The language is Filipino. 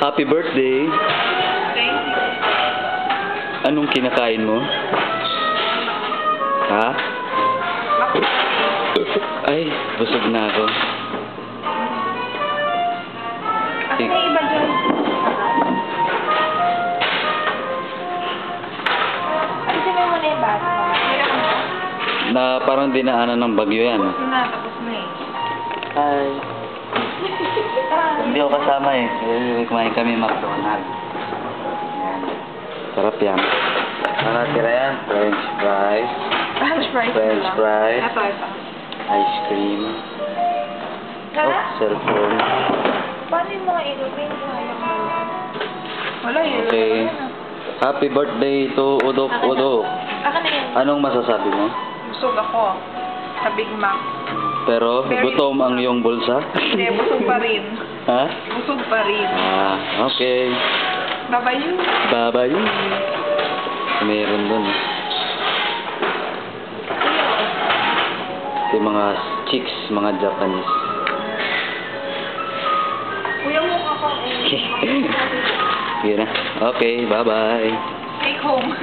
Happy birthday. Thank you. Anong kinakain mo? Ha? Ay, busog na ako. Ako may iba dyan. Alisin mo muna yung baso. Kaya mo? Na parang dinaanan ng bagyo yan. Tapos na, tapos na eh. Hi. Hindi ako kasama eh. Kumain kami McDonald's. Yan. Sarap yan. Ano tira yan? French fries. French fries. French fries. Ito. Ice cream. Oh, cellphone. Paano yung mga inumin? Wala yun. Okay. Happy birthday to Udok Udok. Ako na yun. Anong masasabi mo? Busog ako. Sa Big Mac. Pero gutom ang iyong bulsa? Hindi, busog pa rin. Ha? Busog pa rin. Ah, okay. Bye-bye you. Bye-bye. Meron dun. Ito yung mga chicks, mga Japanese. Kuya mo ako eh. Sige na. Okay, bye-bye. Take home.